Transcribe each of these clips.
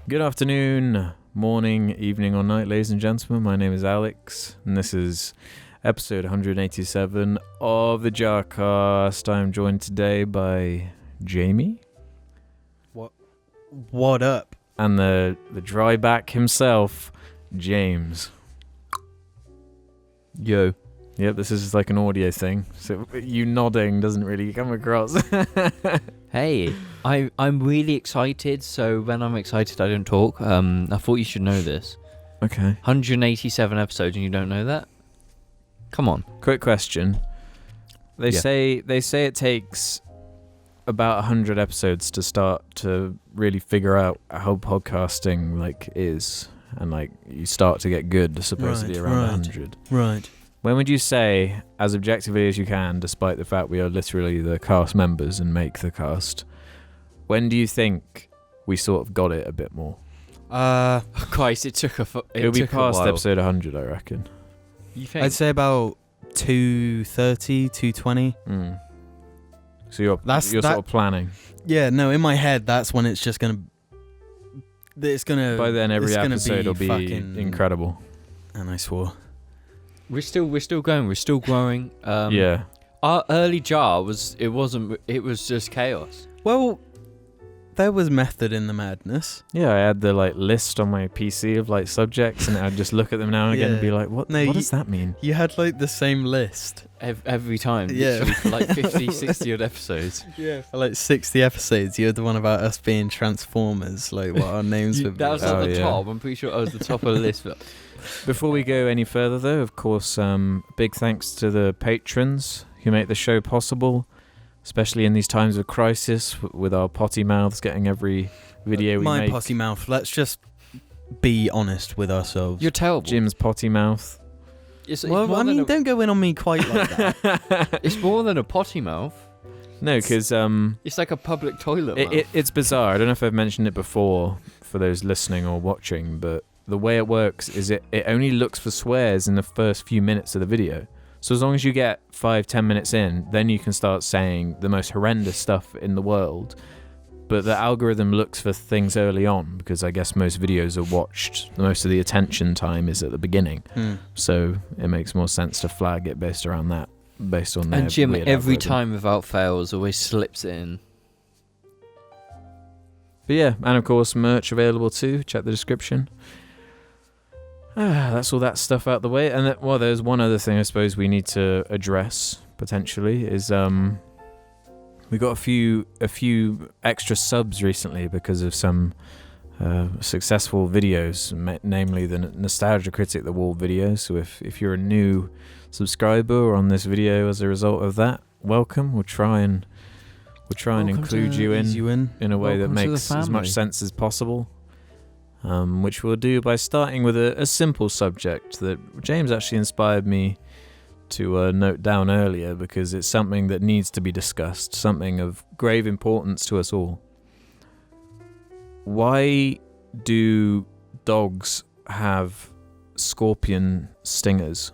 Good afternoon, morning, evening, or night, ladies and gentlemen. My name is Alex, and this is episode 187 of the JARCAST. I'm joined today by Jamie. What up? And the dry back himself, James. Yo. Yep, this is like an audio thing, so you nodding doesn't really come across. Hey, I'm really excited, so when I'm excited I don't talk. I thought you should know this. Okay. 187 episodes and you don't know that? Come on. Quick question. They say it takes about 100 episodes to start to really figure out how podcasting is, and you start to get good supposedly around 100. Right. When would you say, as objectively as you can, despite the fact we are literally the cast members and make the cast, when do you think we sort of got it a bit more? Guys, It'll be past episode 100, I reckon. You think? I'd say about 230, 220. So you're sort of planning. Yeah, no, in my head, that's when it's just gonna. It's gonna. By then, every it's episode will be incredible. And I swore. We're still going. We're still growing. Yeah. Our early jar was just chaos. Well, there was method in the madness. Yeah, I had the list on my PC of subjects, and I'd just look at them now and again and be like, what does that mean? You had the same list. Every time. Yeah. For 50, 60 odd episodes. Yeah. For 60 episodes, you had the one about us being Transformers, what our names would be. That was at the top. I'm pretty sure I was the top of the list. But Before we go any further, though, of course, big thanks to the patrons who make the show possible, especially in these times of crisis with our potty mouths getting every video we make. My potty mouth. Let's just be honest with ourselves. you're terrible. Jim's potty mouth. Don't go in on me quite like that. It's more than a potty mouth. No, because It's like a public toilet mouth. it's bizarre. I don't know if I've mentioned it before for those listening or watching, but the way it works is it only looks for swears in the first few minutes of the video. So as long as you get 5-10 minutes in, then you can start saying the most horrendous stuff in the world. But the algorithm looks for things early on, because I guess most videos are watched, most of the attention time is at the beginning. So it makes more sense to flag it based on their And Jim, weird every algorithm. time without fails, always slips it in. But yeah, and of course merch available too. Check the description. That's all that stuff out the way. And there's one other thing I suppose we need to address potentially is we got a few extra subs recently because of some successful videos, namely the Nostalgia Critic the Wall video. So if you're a new subscriber on this video as a result of that, welcome. We'll try and include you in a way that makes as much sense as possible. Which we'll do by starting with a simple subject that James actually inspired me to note down earlier, because it's something that needs to be discussed, something of grave importance to us all. Why do dogs have scorpion stingers?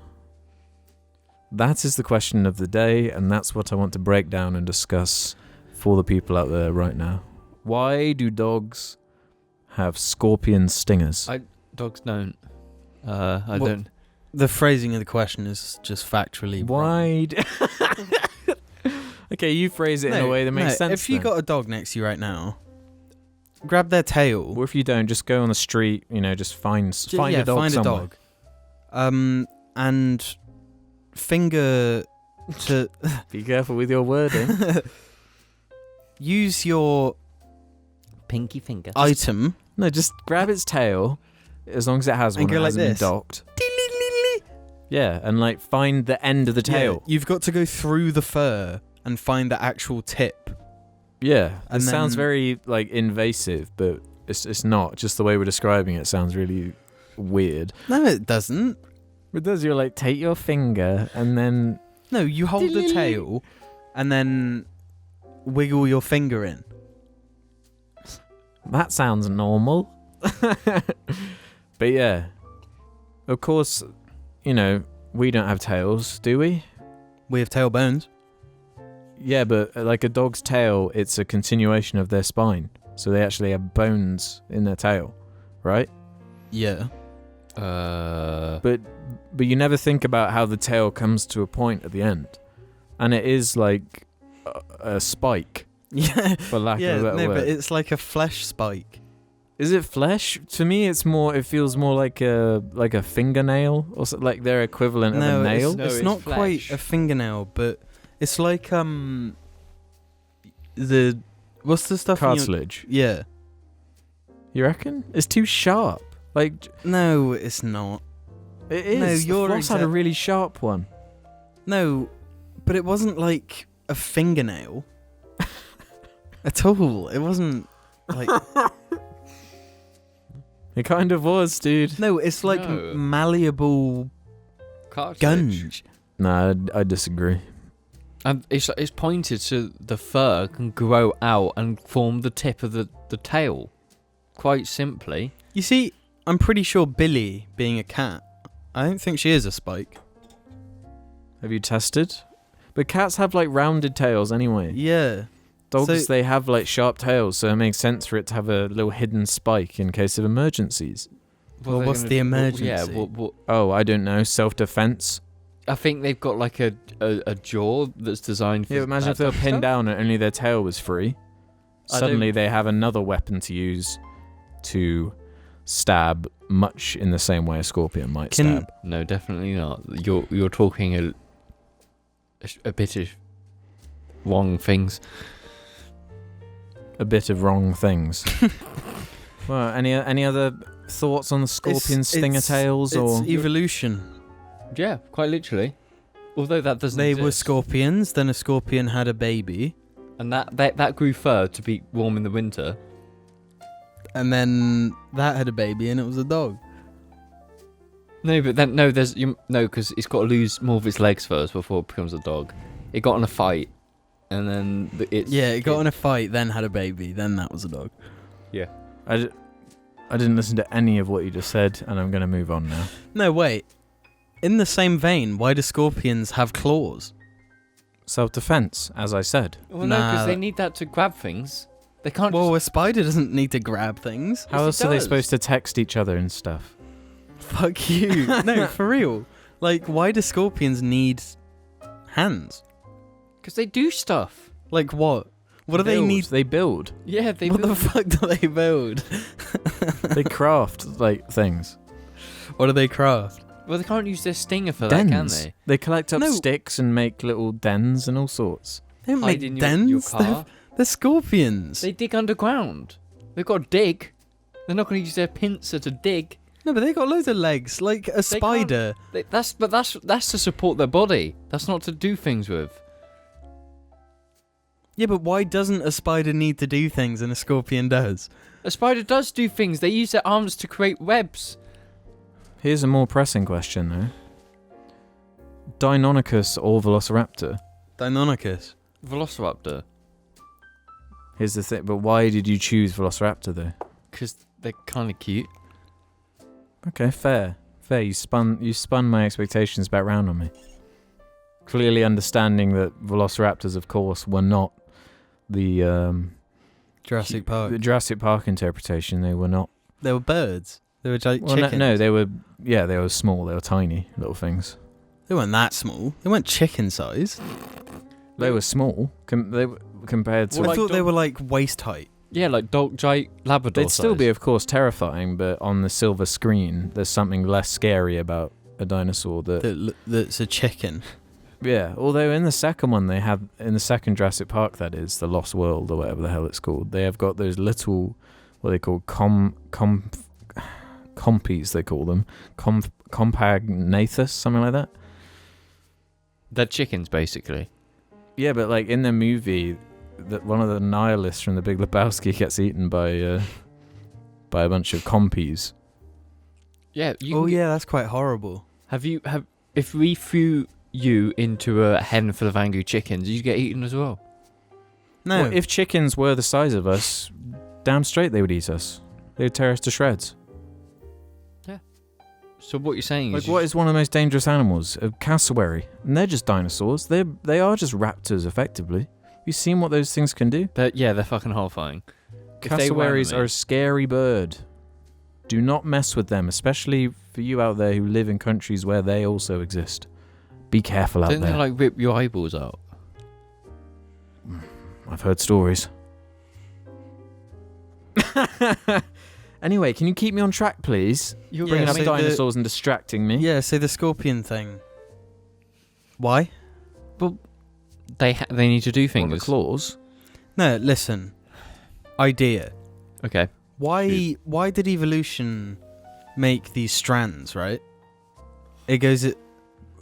That is the question of the day, and that's what I want to break down and discuss for the people out there right now. Why do dogs have scorpion stingers? Dogs don't. I don't. The phrasing of the question is just factually Why? Okay, you phrase it in a way that makes sense. If you got a dog next to you right now, grab their tail. Or if you don't, just go on the street. Just find a dog somewhere. And finger to. Be careful with your wording. Use your Pinky finger. item. No, just grab its tail, as long as it has one And go that like hasn't been this. docked. Yeah, and find the end of the tail. Yeah, you've got to go through the fur and find the actual tip. Yeah, And it sounds then- very invasive, but it's not. Just the way we're describing it sounds really weird. No, it doesn't. It does. You're take your finger and then No, you hold the tail and then wiggle your finger in. that sounds normal. But yeah, of course, we don't have tails, do we? We have tailbones. Yeah, but like a dog's tail, it's a continuation of their spine. So they actually have bones in their tail. right? Yeah. But you never think about how the tail comes to a point at the end, and it is like a spike. Yeah. For lack of a better word. But it's like a flesh spike. Is it flesh? To me, it's more. It feels more like a fingernail, or so, like their equivalent of a nail. It's not flesh. quite a fingernail, but it's like the what's the stuff? Cartilage. Yeah. You reckon? It's too sharp. Like No, it's not. it is. No, The you're floss had a really sharp one. No, but it wasn't like a fingernail at all. It wasn't like. It kind of was, dude. No, it's like No. malleable Cartilage. gunge. Nah, I disagree. And it's pointed so the fur can grow out and form the tip of the tail. Quite simply. You see, I'm pretty sure Billy, being a cat, I don't think she is a spike. Have you tested? But cats have like rounded tails anyway. Yeah. Dogs, So- they have like sharp tails, so it makes sense for it to have a little hidden spike in case of emergencies. Well, they're what's gonna the do- emergency? Yeah, what, Oh, I don't know. Self-defense. I think they've got like a jaw that's designed for. Yeah, imagine that if they were type of pinned stuff. down and only their tail was free. I Suddenly don't- they have another weapon to use to stab, much in the same way a scorpion might stab. No, definitely not. You're talking a bit of wrong things. A bit of wrong things. Well, any other thoughts on the scorpion stinger tails? Or It's evolution. Yeah, quite literally. Although that doesn't. They were exist. scorpions, then a scorpion had a baby, and that grew fur to be warm in the winter. and then that had a baby, and it was a dog. No, but then because it's got to lose more of its legs first before it becomes a dog. It got in a fight, and then It got in a fight, then had a baby, then that was a dog. Yeah. I didn't listen to any of what you just said, and I'm going to move on now. No, wait. In the same vein, why do scorpions have claws? Self-defense, as I said. Well, no, because Nah. they need that to grab things. They can't. Well, a spider doesn't need to grab things. How Yes, it else are they does. supposed to text each other and stuff? Fuck you. No, for real. Like, why do scorpions need hands? Because they do stuff. Like what? What do they Build. need? They build. Yeah, they. What the build- fuck do they build? They craft like things. What do they craft? Well, they can't use their stinger for that, can Dens. they? They collect up No. sticks and make little dens and all sorts. They don't Hide make in dens. your car. They're scorpions. They dig underground. They've got to dig. They're not going to use their pincer to dig. No, but they got loads of legs, like a spider. That's to support their body. That's not to do things with. Yeah, but why doesn't a spider need to do things and a scorpion does? A spider does do things. They use their arms to create webs. Here's a more pressing question, though. Deinonychus or Velociraptor? Deinonychus. Velociraptor. Here's the thing, but why did you choose Velociraptor, though? Because they're kind of cute. Okay, fair. Fair, you spun my expectations back round on me. Clearly understanding that Velociraptors, of course, were not the Jurassic Park. the Jurassic Park interpretation. They were not. They were birds. They were like Well, chickens. no, they were. Yeah, they were small. They were tiny little things. They weren't that small. They weren't chicken size. They were small. They were compared to. Well, I like thought they dog- were like waist height. Yeah, like dog giant Labrador. They'd still be, of course, terrifying, but on the silver screen, there's something less scary about a dinosaur That's a chicken. Yeah, although in the second one they have, in the second Jurassic Park, that is, the Lost World or whatever the hell it's called, they have got those little, what they call compies, they call them, compagnathus, something like that. They're chickens, basically. Yeah, but like in the movie, that one of the nihilists from The Big Lebowski gets eaten by a bunch of compies. Yeah. Yeah, that's quite horrible. If we threw you into a hen full of angry chickens, you get eaten as well. No, Well, if chickens were the size of us, damn straight they would eat us. They would tear us to shreds. So what you're saying Like, is, what is one of the most dangerous animals? A cassowary. And they're just dinosaurs. They are just raptors, effectively. You seen what those things can do? they're fucking horrifying. If they ran Cassowaries me- are a scary bird. Do not mess with them, especially for you out there who live in countries where they also exist. Be careful out Don't there. they like rip your eyeballs out? I've heard stories. Anyway, can you keep me on track, please? You're Bringing Yeah, up so dinosaurs and distracting me. Yeah, so the scorpion thing. Why? They need to do What, the things. claws? No, listen. Idea. Okay. Why did evolution make these strands, right? It goes...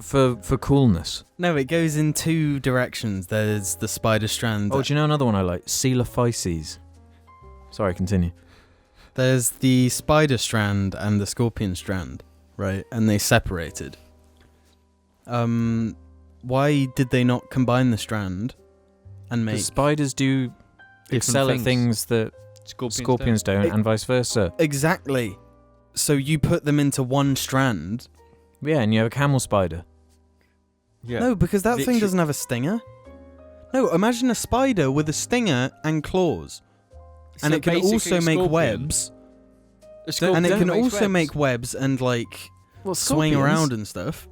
For coolness. No, it goes in two directions. There's the spider strand. Oh, do you know another one I like? Coelophyses. Sorry, continue. There's the spider strand and the scorpion strand, right? And they separated. Why did they not combine the strand and make... Because spiders do excel at things that scorpions don't, and vice versa. Exactly. So you put them into one strand. Yeah, and you have a camel spider. Yeah. No, because that thing Literally- doesn't have a stinger. No, imagine a spider with a stinger and claws. And So it can basically also a make scorpion- webs. a scorpion And it can makes also webs. make webs and, like, Well, swing around and stuff.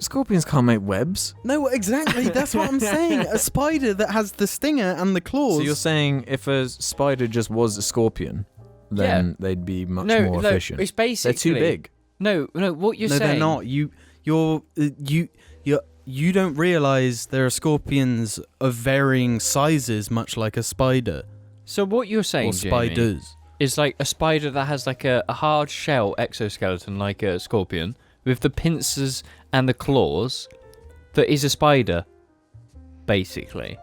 Scorpions can't make webs. No, exactly. That's what I'm saying. A spider that has the stinger and the claws. So you're saying if a spider just was a scorpion, then they'd be much more efficient. It's basically They're too big. No, what you're no, saying. they're not. You don't realize there are scorpions of varying sizes, much like a spider So what you're saying, or Jamie, spiders. is like a spider that has like a hard shell exoskeleton, like a scorpion, with the pincers and the claws, that is a spider. Basically,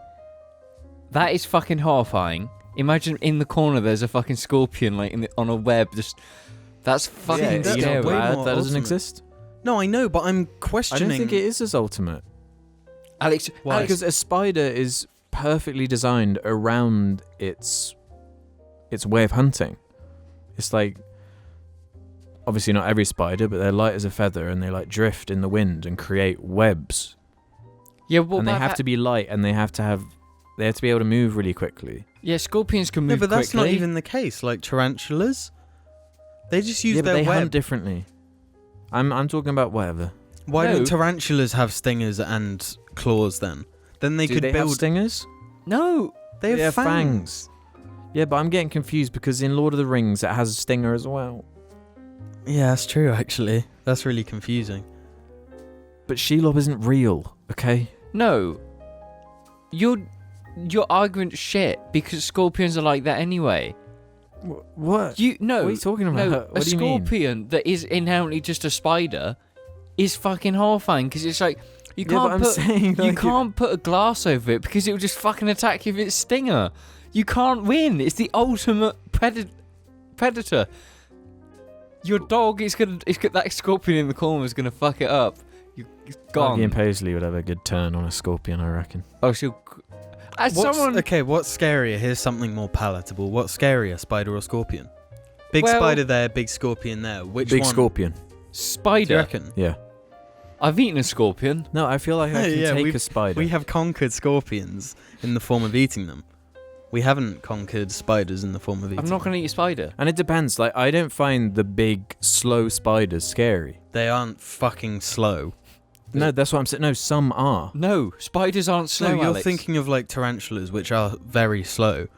that is fucking horrifying. Imagine in the corner there's a fucking scorpion like on a web. Just that's fucking that's scary. way Glad more that doesn't ultimate. exist. No, I know, but I'm I questioning. don't think it is as ultimate. Alex, Why? Because a spider is perfectly designed around its way of hunting. It's like, obviously not every spider, but they're light as a feather and they like drift in the wind and create webs. yeah, well, And they have to be light and they have to be able to move really quickly. Yeah, scorpions can No, move but that's not quickly. even the case. Like tarantulas, they just use Yeah, but their they web. hunt differently. I'm talking about whatever. Why No. don't tarantulas have stingers and claws then? Then they Do could they have build. stingers? No, They have fangs. Yeah, but I'm getting confused because in Lord of the Rings it has a stinger as well. Yeah, that's true. Actually, that's really confusing. But Shelob isn't real, okay? no. Your argument's shit because scorpions are like that anyway. What? You no. What are you talking about? No, What a do you mean? scorpion that is inherently just a spider is fucking horrifying because it's like you Yeah, but can't I'm put saying, you like, can't put a glass over it because it will just fucking attack you with its stinger. You can't win. It's the ultimate predator. Your dog is gonna. That scorpion in the corner is gonna fuck it up. It's gone. Maggie and Paisley would have a good turn on a scorpion, I reckon. Oh, she'll. As someone. Okay, what's scarier? Here's something more palatable. What's scarier, spider or scorpion? Big Well- spider there, big scorpion there. Which Big one? scorpion. Do you Spider. reckon? Yeah. I've eaten a scorpion. No, I feel like I can Yeah, take a spider. We have conquered scorpions in the form of eating them. We haven't conquered spiders in the form of eating I'm not them. gonna eat a spider. And it depends. Like, I don't find the big, slow spiders scary. They aren't fucking slow. No, that's what I'm saying. No, some are. No, spiders aren't slow. No, you're Alex. thinking of like tarantulas, which are very slow.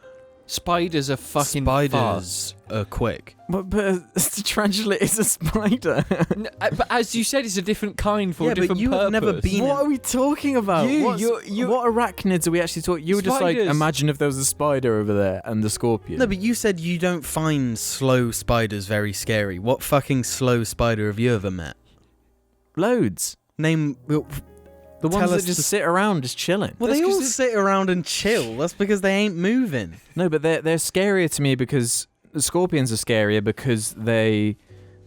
Spiders are fucking Spiders fast. are quick. But the tarantula is a spider. But as you said, it's a different kind for Yeah, a but different you have purpose. never been- What are we talking about? You- What's- you- what arachnids are we actually talking? You were just like, Spiders. imagine if there was a spider over there and the scorpion. No, but you said you don't find slow spiders very scary. What fucking slow spider have you ever met? Loads. Name. Well, The Tell ones that us just the- sit around just chilling. they all sit around and chill. That's because they ain't moving. No, but they're scarier to me because the scorpions are scarier because they.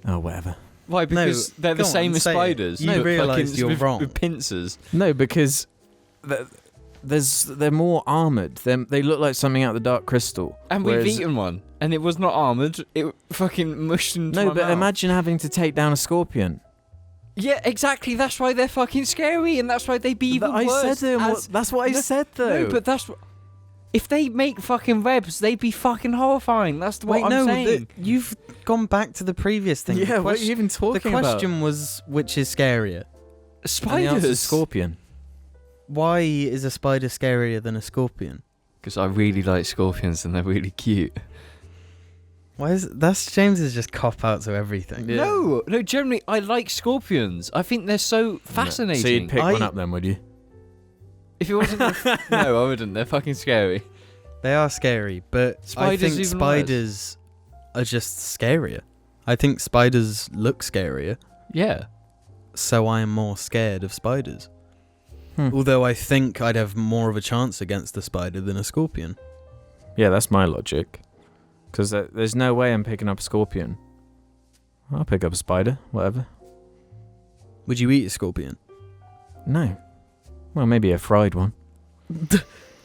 Oh, whatever. Why? Because they're the go on, same as say it. spiders. You but realise fucking you're with, wrong. With pincers. No, because they're more armored. They look like something out of the Dark Crystal. And we've whereas- eaten one, and it was not armoured. It fucking mushed into No, my but mouth. imagine having to take down a scorpion. Yeah, exactly. That's why they're fucking scary, and that's why they be even I worse. said them. as- That's what I No, said though. No, but that's. If they make fucking webs, they'd be fucking horrifying. That's what I'm saying. You've gone back to the previous thing. Yeah, The what are you even talking The about? question was, which is scarier? And the Spiders. answer's scorpion. Why is a spider scarier than a scorpion? Because I really like scorpions and they're really cute. Why is that's James's just cop out to everything? Yeah. No, generally I like scorpions. I think they're so fascinating. So you'd pick one up then, would you? If it wasn't, no, I wouldn't. They're fucking scary. They are scary, but Spiders I think even spiders are just scarier. I think spiders look scarier, Yeah. so I am more scared of spiders. Hmm. Although I think I'd have more of a chance against a spider than a scorpion. Yeah, that's my logic. Because there's no way I'm picking up a scorpion. I'll pick up a spider, whatever. Would you eat a scorpion? No. Well, maybe a fried one.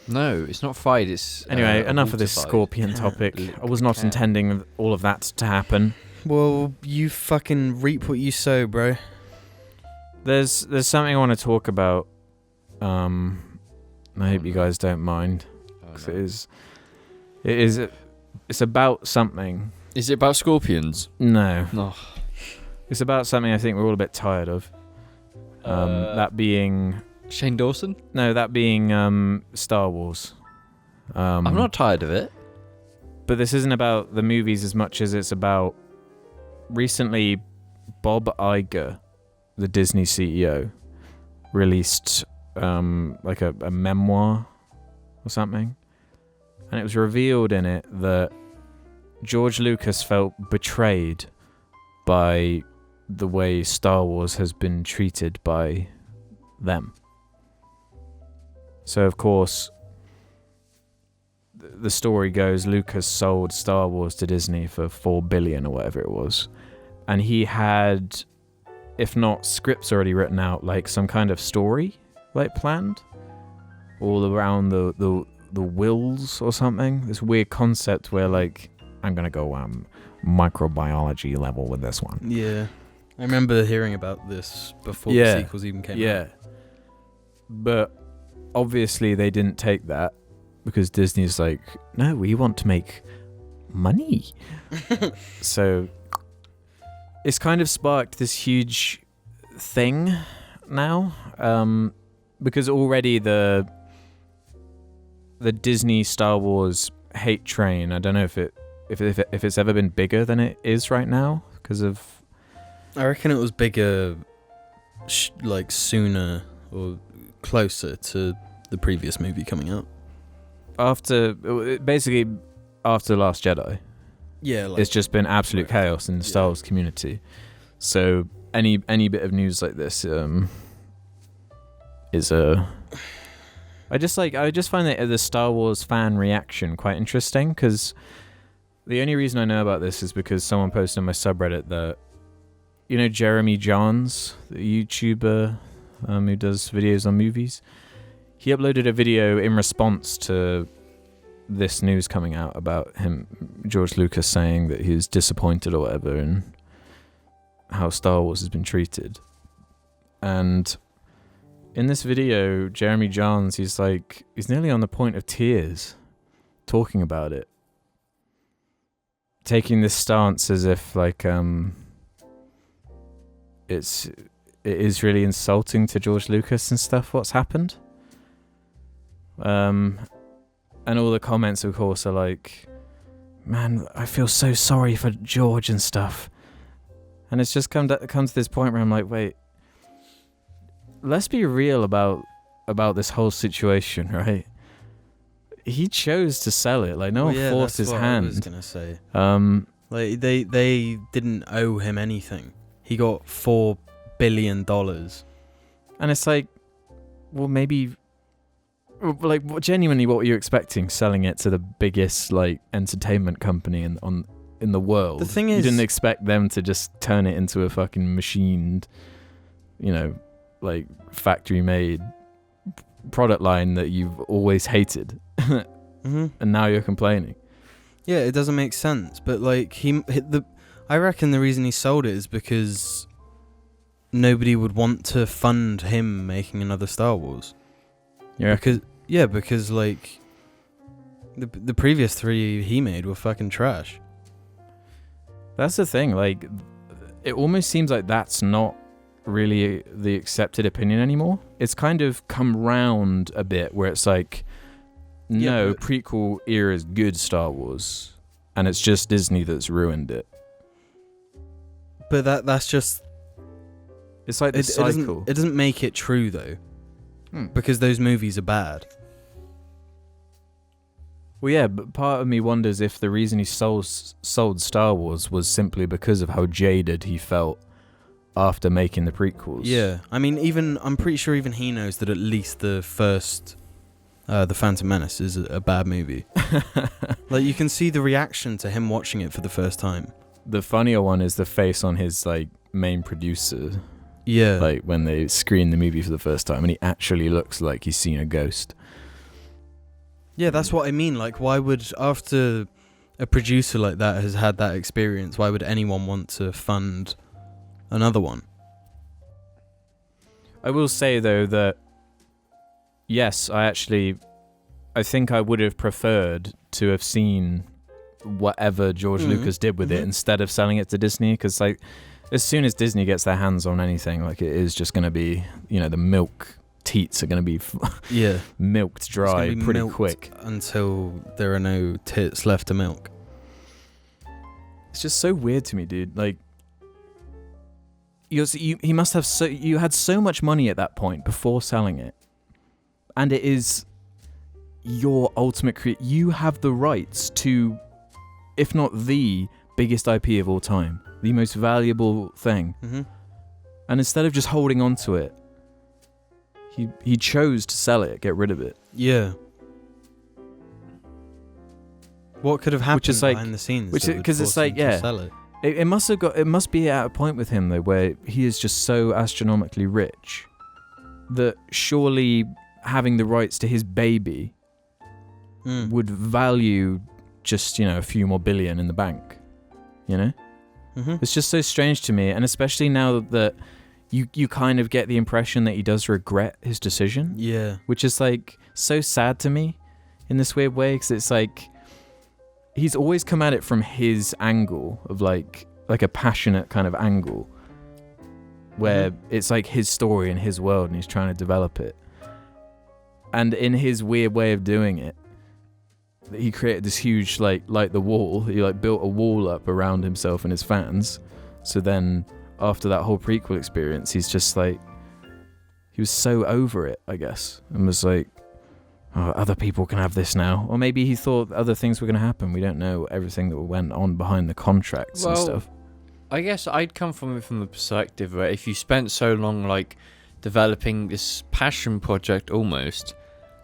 No, it's not fried. It's Anyway, enough of this mortified. scorpion topic. I was not Cat. intending all of that to happen. Well, you fucking reap what you sow, bro. There's something I want to talk about. I hope you guys don't mind. Oh, 'Cause no. it's about something. Is it about scorpions? No. No. It's about something I think we're all a bit tired of. That being Shane Dawson? that being Star Wars. I'm not tired of it. But this isn't about the movies as much as it's about recently Bob Iger, the Disney CEO, released like a memoir or something. And it was revealed in it that George Lucas felt betrayed by the way Star Wars has been treated by them. So, of course, the story goes Lucas sold Star Wars to Disney for $4 billion or whatever it was. And he had, if not scripts already written out, like some kind of story like planned all around the wills or something. This weird concept where like I'm gonna go microbiology level with this one. Yeah. I remember hearing about this before Yeah. the sequels even came out. Yeah. But obviously they didn't take that because Disney's like, no, we want to make money. So it's kind of sparked this huge thing now. Because already the Disney Star Wars hate train, I don't know if it's ever been bigger than it is right now because of I reckon it was bigger, like sooner or closer to the previous movie coming out. after The Last Jedi. Yeah, like, It's just been absolute chaos in the Star Wars community. So any bit of news like this is I just find the Star Wars fan reaction quite interesting because the only reason I know about this is because someone posted on my subreddit that Jeremy Johns, the YouTuber who does videos on movies, he uploaded a video in response to this news coming out about George Lucas saying that he was disappointed or whatever in how Star Wars has been treated. And in this video, Jeremy Johns, he's nearly on the point of tears talking about it. Taking this stance as if it is really insulting to George Lucas and stuff what's happened. And all the comments, of course, are like, man, I feel so sorry for George and stuff. And it's just come to this point where I'm like, wait, let's be real about this whole situation, right? He chose to sell it. Like, no one forced his hand. I was gonna say. Like They didn't owe him anything. He got $4 billion. and it's like, well, maybe, like, genuinely, what were you expecting selling it to the biggest entertainment company in the world? The thing you is, didn't expect them to just turn it into a fucking machined, factory made product line that you've always hated, mm-hmm. and now you're complaining. Yeah, it doesn't make sense. But I reckon the reason he sold it is because nobody would want to fund him making another Star Wars. Yeah, Because The previous 3 he made were fucking trash. That's the thing. Like, it almost seems like that's not really the accepted opinion anymore. It's kind of come round a bit where it's like, no, prequel era is good Star Wars, and it's just Disney that's ruined it. But that's just... It's like the cycle. It doesn't make it true, though. Because those movies are bad. Well, yeah, but part of me wonders if the reason he sold Star Wars was simply because of how jaded he felt after making the prequels. Yeah, I mean, I'm pretty sure even he knows that at least the first, The Phantom Menace, is a bad movie. Like, you can see the reaction to him watching it for the first time. The funnier one is the face on his, like, main producer. Yeah. Like, when they screen the movie for the first time, and he actually looks like he's seen a ghost. Yeah, that's what I mean. Like, why would, after a producer like that has had that experience, why would anyone want to fund another one? I will say, though, that yes, I think I would have preferred to have seen whatever George Lucas did with it instead of selling it to Disney, because, like, as soon as Disney gets their hands on anything, like, it is just going to be, you know, the milk teats are going to be milked dry pretty quick until there are no tits left to milk. It's just so weird to me, dude. Like, he must have you had so much money at that point before selling it, and it is your ultimate you have the rights to, if not the biggest IP of all time, the most valuable thing, and instead of just holding on to it, he chose to sell it, get rid of it. Yeah. What could have happened behind the scenes? Because it's like, yeah, sell it? It must be at a point with him, though, where he is just so astronomically rich that surely having the rights to his baby would value just, you know, a few more billion in the bank, you know? It's just so strange to me, and especially now that you kind of get the impression that he does regret his decision. Yeah. Which is, like, so sad to me in this weird way, because it's like he's always come at it from his angle of like a passionate kind of angle where it's like his story and his world and he's trying to develop it. And in his weird way of doing it, he created this huge, like the wall. He, like, built a wall up around himself and his fans. So then after that whole prequel experience, he's just like, he was so over it, I guess, and was like, oh, other people can have this now. Or maybe he thought other things were going to happen. We don't know everything that went on behind the contracts and stuff. I guess I'd come from it from the perspective where if you spent so long, like, developing this passion project almost,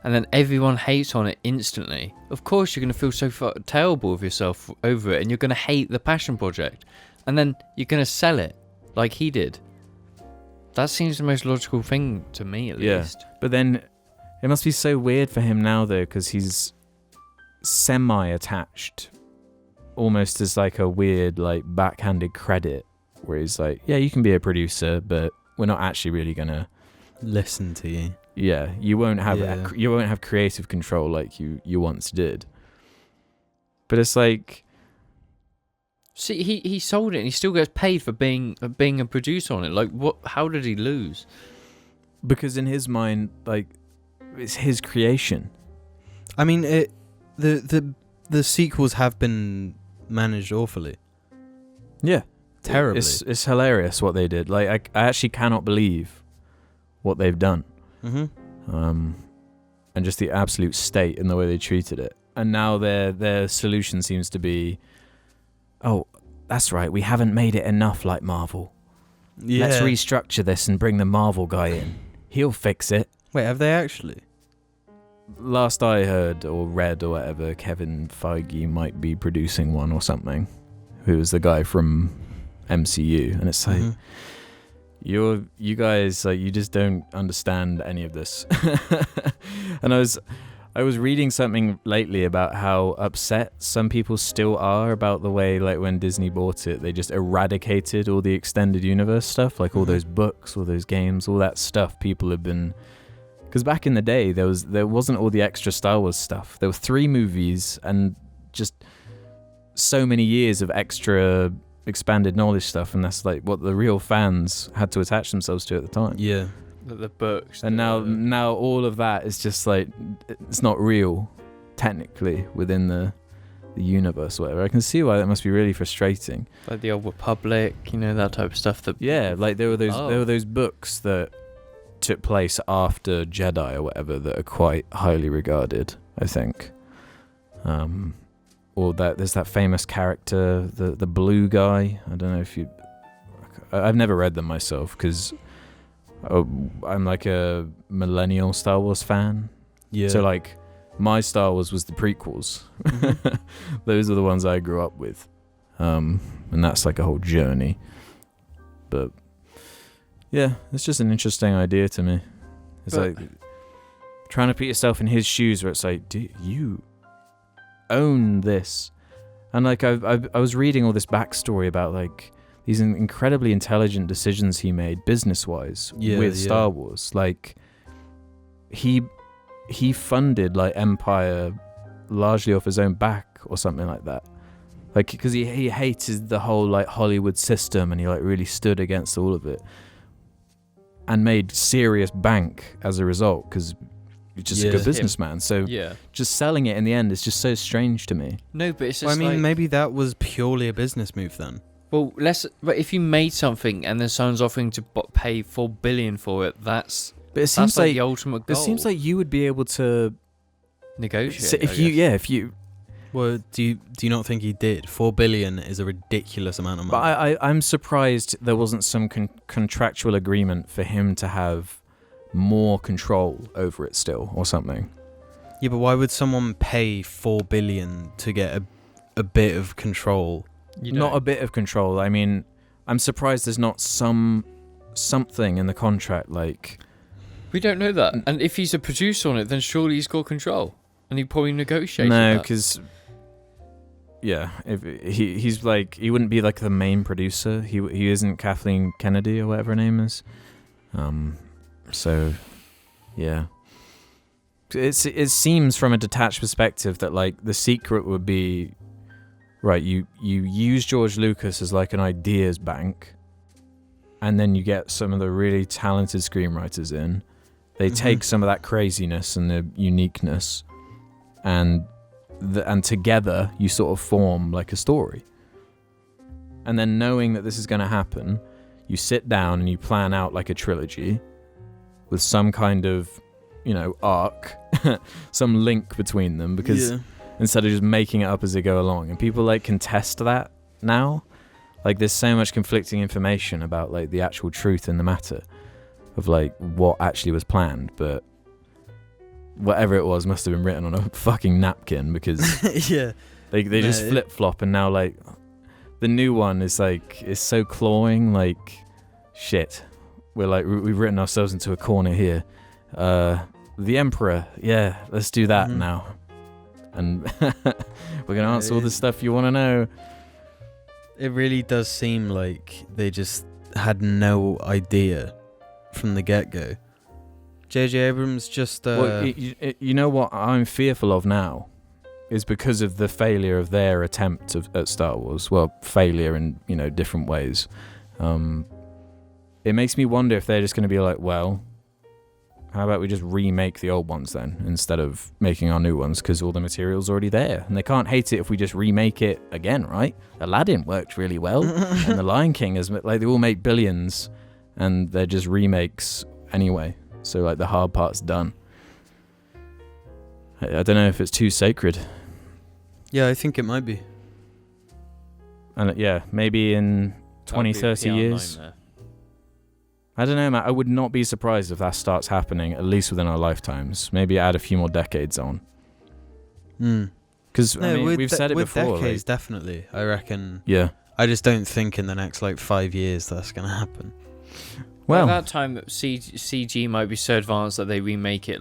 and then everyone hates on it instantly, of course you're going to feel so terrible with yourself over it, and you're going to hate the passion project, and then you're going to sell it like he did. That seems the most logical thing to me, at least. But then it must be so weird for him now, though, because he's semi-attached, almost as like a weird, like, backhanded credit, where he's like, yeah, you can be a producer, but we're not actually really gonna listen to you. Yeah, you won't have creative control like you once did. But it's like, see, he sold it and he still gets paid for being a producer on it. Like, what? How did he lose? Because in his mind, like, it's his creation. I mean, the sequels have been managed awfully. Yeah, terribly. It's hilarious what they did. Like, I actually cannot believe what they've done. And just the absolute state in the way they treated it. And now their solution seems to be, oh, that's right, we haven't made it enough like Marvel. Yeah. Let's restructure this and bring the Marvel guy in. He'll fix it. Wait, have they actually? Last I heard or read or whatever, Kevin Feige might be producing one or something, who was the guy from MCU. And it's like, you guys, like, you just don't understand any of this. And I was reading something lately about how upset some people still are about the way, like, when Disney bought it, they just eradicated all the extended universe stuff, like all those books, all those games, all that stuff people have been, Because back in the day, there wasn't all the extra Star Wars stuff. There were 3 movies and just so many years of extra expanded knowledge stuff, and that's like what the real fans had to attach themselves to at the time. Yeah. The books. And now all of that is just like, it's not real, technically, within the universe, or whatever. I can see why that must be really frustrating. Like the Old Republic, that type of stuff. Like there were those books that took place after Jedi or whatever that are quite highly regarded, I think. Or that there's that famous character, the blue guy. I don't know if you... I've never read them myself because I'm like a millennial Star Wars fan. Yeah. So like my Star Wars was the prequels. Those are the ones I grew up with. And that's like a whole journey. But yeah, it's just an interesting idea to me. It's like trying to put yourself in his shoes where it's like, do you own this? And like I was reading all this backstory about like these incredibly intelligent decisions he made business-wise with Star Wars. Like he funded like Empire largely off his own back or something like that. Like because he hated the whole like Hollywood system, and he like really stood against all of it and made serious bank as a result because he's just a good businessman. So just selling it in the end is just so strange to me. No, but it's just maybe that was purely a business move then. Well, but if you made something and then someone's offering to pay $4 billion for it, that's like the ultimate goal. It seems like you would be able to negotiate. So if you. Well, do you not think he did? $4 billion is a ridiculous amount of money. But I'm surprised there wasn't some contractual agreement for him to have more control over it still, or something. Yeah, but why would someone pay $4 billion to get a bit of control? Not a bit of control. I mean, I'm surprised there's not something in the contract like. We don't know that. And if he's a producer on it, then surely he's got control, and he probably negotiated. No, because. Yeah, if he's like, he wouldn't be like the main producer. He isn't Kathleen Kennedy or whatever her name is. So, yeah. It seems from a detached perspective that like the secret would be, right, you use George Lucas as like an ideas bank, and then you get some of the really talented screenwriters in. They take some of that craziness and the uniqueness, and together you sort of form like a story. And then knowing that this is going to happen, you sit down and you plan out like a trilogy with some kind of, arc, some link between them, because instead of just making it up as they go along. And people like contest that now. Like there's so much conflicting information about like the actual truth in the matter of like what actually was planned, but whatever it was must have been written on a fucking napkin, because they just flip-flop, and now like the new one is so clawing, like shit, we've written ourselves into a corner here. The Emperor, let's do that now, and we're gonna answer all the stuff you want to know. It really does seem like they just had no idea from the get-go. J.J. Abrams just... Well, you know what I'm fearful of now is because of the failure of their attempt at Star Wars. Well, failure in, different ways. It makes me wonder if they're just going to be like, well, how about we just remake the old ones then, instead of making our new ones, because all the material's already there. And they can't hate it if we just remake it again, right? Aladdin worked really well, and The Lion King is like, they all make billions, and they're just remakes anyway. So like the hard part's done. I don't know if it's too sacred. Yeah, I think it might be. And maybe in 20, 30 years. I don't know, man. I would not be surprised if that starts happening, at least within our lifetimes. Maybe add a few more decades on. Because we've said it before. With decades, definitely. I reckon. Yeah. I just don't think in the next 5 years that's going to happen. Well, at that time, CG might be so advanced that they remake it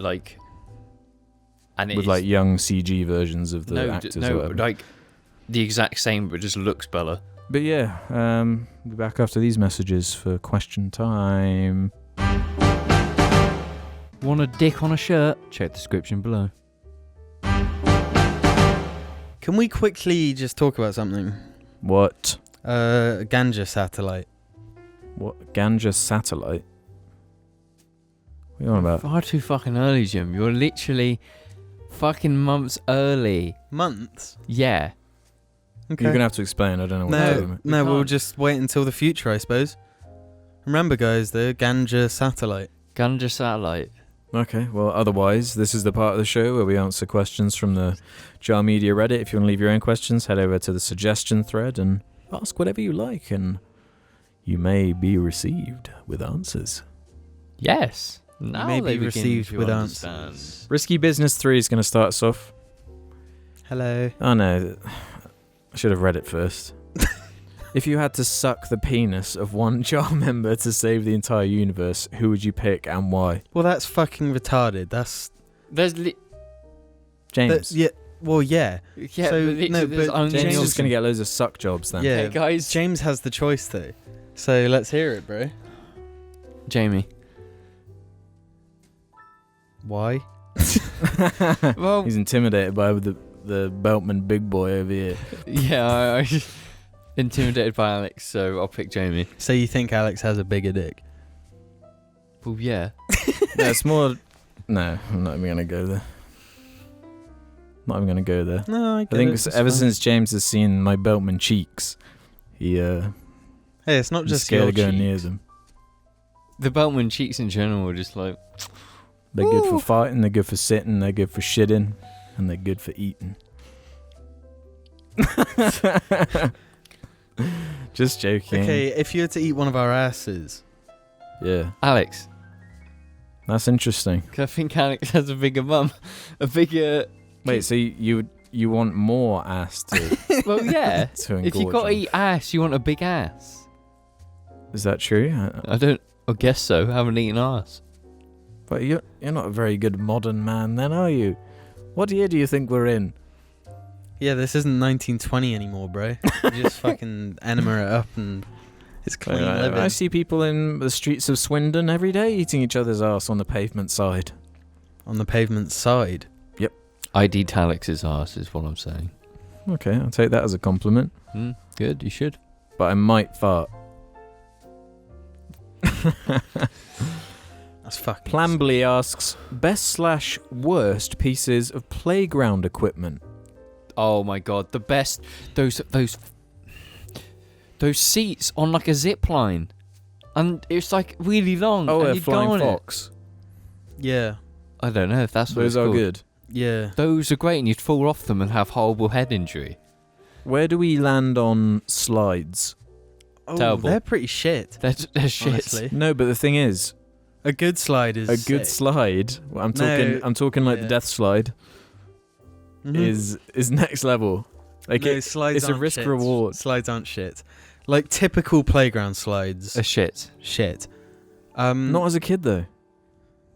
and with like young CG versions of the actors. No, or whatever. like the exact same, but just looks better. But yeah, we'll be back after these messages for question time. Want a dick on a shirt? Check the description below. Can we quickly just talk about something? What? Ganja satellite. What? Ganja satellite? What are you on about? Far too fucking early, Jim. You're literally fucking months early. Months? Yeah. Okay. You're going to have to explain. I don't know what you're talking about. No, We we'll can't. just wait until the future, I suppose. Remember, guys, the Ganja satellite. Ganja satellite. Okay, well, otherwise, this is the part of the show where we answer questions from the Jar Media Reddit. If you want to leave your own questions, head over to the suggestion thread and ask whatever you like, and you may be received with answers. Yes. Now may they be begin received to with understand. answers. Risky Business 3 is going to start us off. Hello. Oh, no. I should have read it first. If you had to suck the penis of one Jar member to save the entire universe, who would you pick and why? Well, that's fucking retarded. That's... James. yeah. Well, yeah. Yeah, So, but no, there's but only James James is going to get loads of suck jobs then. Yeah. Okay, guys. James has the choice, though. So let's hear it, bro. Jamie. Why? Well, He's intimidated by the Beltman big boy over here. yeah, I intimidated by Alex, so I'll pick Jamie. So you think Alex has a bigger dick? Well, yeah. No, it's more... No, I'm not even going to go there. Not even going to go there. No, I I get think it. ever since James has seen my Beltman cheeks, he Hey, it's not he's just scared your of going near cheeks. them. The Beltman cheeks in general are just like... They're good for Ooh. fighting, they're good for sitting, they're good for shitting, and they're good for eating. Just joking. Okay, if you were to eat one of our asses, Yeah, Alex. that's interesting. 'Cause I think Alex has a bigger bum. A bigger... Wait, so you want more ass to Well, yeah. to If you engorge got to on? eat ass, you want a big ass. Is that true? I guess so. I haven't eaten ass. But you're not a very good modern man then, are you? What year do you think we're in? yeah, this isn't 1920 anymore, bro. You just fucking enema it up and it's clean living. I see people in the streets of Swindon every day eating each other's ass on the pavement side. On the pavement side. I'd eat Alex's ass, is what I'm saying. Okay, I'll take that as a compliment. Good, you should. But I might fart. That's fucking... Plambly asks, best/worst pieces of playground equipment. Oh my god, the best. Those seats on like a zip line. And it's like really long. Oh, and a you'd go flying on it. fox. Yeah. I don't know if that's what Those it's are called. good. Yeah. Those are great and you'd fall off them and have horrible head injury. Where do we land on slides? Oh, Terrible. they're pretty shit. They're shit. Honestly. No, but the thing is, A good slide is a good sick. slide. Well, I'm No, talking like the yeah. death slide Mhm. is next level. Like No, slides it's a aren't risk shit. reward. Slides aren't shit. Like typical playground slides. A shit. Shit. not as a kid though.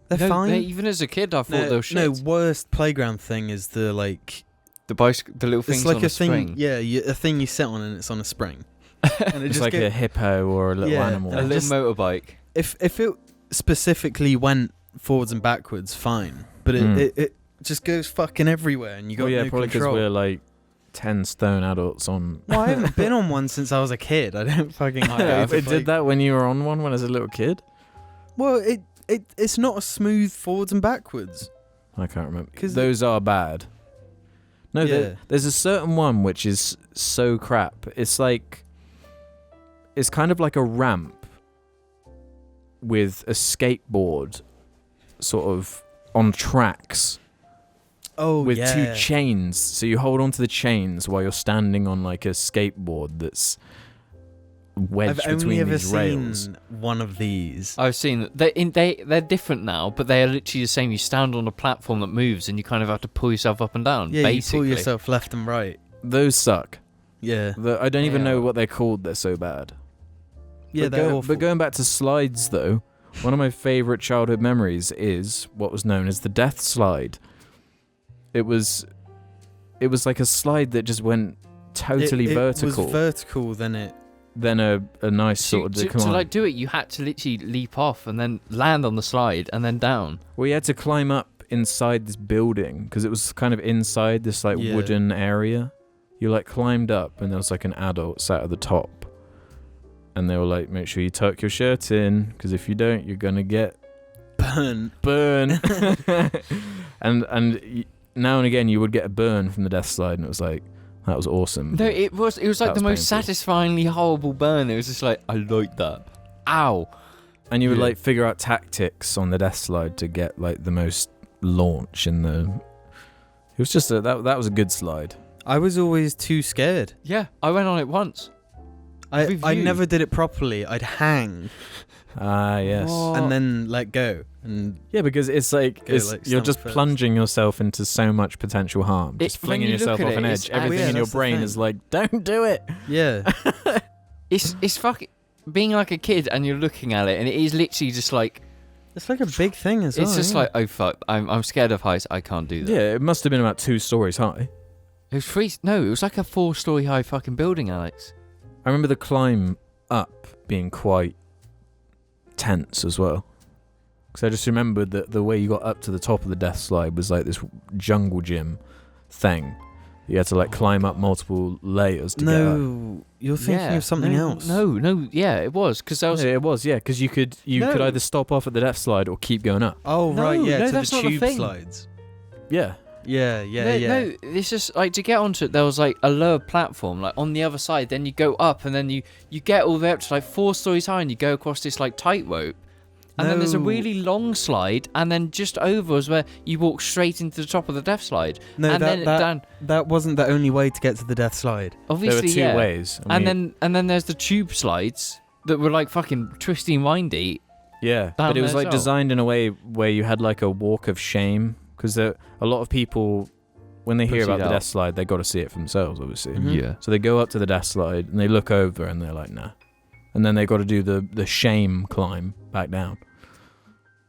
They're No, fine. even as a kid, I thought they were shit. No, worst playground thing is the like. the little things It's like on a a thing. spring. Yeah, a thing you sit on and it's on a spring. And it It's just like go- a hippo or a little Yeah, animal. A and little just- motorbike. if it specifically went forwards and backwards, fine. But it just goes fucking everywhere, and you got Well, yeah, no probably because control. we're like 10 stone adults on. Well, I haven't been on one since I was a kid. I don't fucking. I go have. to It did that when you were on one when I was a little kid? Well, it's not a smooth forwards and backwards. I can't remember. 'Cause Those are bad. No, Yeah. there's a certain one which is so crap. It's kind of like a ramp with a skateboard sort of on tracks Oh, with yeah. two chains. So you hold onto the chains while you're standing on like a skateboard that's wedged I've only between ever these rails. seen one of these. I've seen they're different now, but they are literally the same. You stand on a platform that moves, and you kind of have to pull yourself up and down. Yeah, basically. you pull yourself left and right. Those suck. Yeah, I don't even Yeah. know what they're called. They're so bad. yeah, but they're awful. But going back to slides, though, one of my favourite childhood memories is what was known as the death slide. It was like a slide that just went totally it vertical. was vertical, then it then a nice sort of decline. To like do it, you had to literally leap off and then land on the slide and then down. Well, you had to climb up inside this building because it was kind of inside this like wooden area. You like climbed up and there was like an adult sat at the top, and they were like, "Make sure you tuck your shirt in because if you don't, you're gonna get burn." and now and again, you would get a burn from the death slide, and it was like. That was awesome. No, it was like the most painful. satisfyingly horrible burn. It was just like, I like that. Ow. And you would like figure out tactics on the death slide to get like the most launch in the. It was just that was a good slide. I was always too scared. Yeah, I went on it once. I never did it properly. I'd hang. Ah, yes. What? And then let go. And Yeah, because it's like Go, like, you're just stomach first. plunging yourself into so much potential harm. Just When flinging you look yourself at off it, an it's edge. Everything actually- in your that's the brain thing. is like, don't do it. yeah. It's fucking being like a kid and you're looking at it and it is literally just like It's like a big thing as well. it's just yeah. like, oh fuck, I'm scared of heights. I can't do that. Yeah, it must have been about 2 stories high. It was three. No, it was like a 4-story high fucking building, Alex. I remember the climb up being quite tense as well. Because I just remembered that the way you got up to the top of the death slide was like this jungle gym thing. You had to like climb up multiple layers to get up. No, you're thinking of something else. No, yeah, it was because I was. Yeah, it was, yeah, because you could No. either stop off at the death slide or keep going up. Oh, No, right, yeah, no, to that's the not the tube thing. slides. Yeah. Yeah. No, it's just like to get onto it. There was like a lower platform, like on the other side. Then you go up, and then you get all the way up to like 4 stories high, and you go across this like tightrope. And then there's a No. really long slide, and then just over is where you walk straight into the top of the death slide. No, and then down. that wasn't the only way to get to the death slide. Obviously, There were 2 yeah. ways. And then there's the tube slides that were like fucking twisty and windy. Yeah, down but it was there like as well. designed in a way where you had like a walk of shame. Because a lot of people, when they hear Pussied about the out. death slide, they got to see it for themselves, obviously. Mhm. Yeah. So they go up to the death slide and they look over and they're like, nah. And then they got to do the shame climb back down.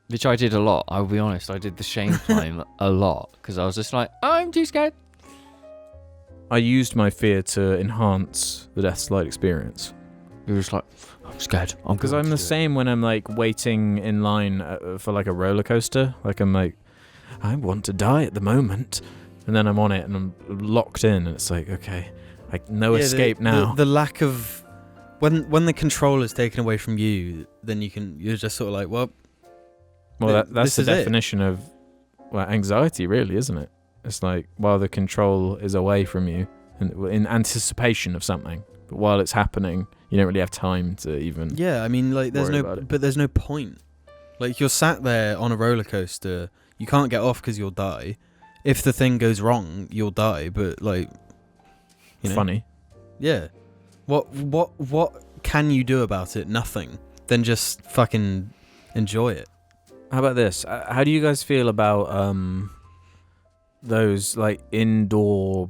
Which I did a lot. I'll be honest. I did the shame climb a lot because I was just like, I'm too scared. I used my fear to enhance the death slide experience. It was like, I'm scared. Because I'm the same when I'm like waiting in line for like a roller coaster. Like I'm like, I want to die at the moment. And then I'm on it and I'm locked in and it's like, okay, like no escape now. The lack of when the control is taken away from you, then you're just sort of like, well, Well, that's this the is it. definition of anxiety, really, isn't it? It's like while the control is away from you, and in anticipation of something, but while it's happening, you don't really have time to even. yeah. I mean, like Worry about it. there's no point. Like you're sat there on a roller coaster, you can't get off because you'll die. If the thing goes wrong, you'll die. But like, you know, Funny. yeah. What can you do about it? Nothing. Then just fucking enjoy it. How about this? How do you guys feel about those like indoor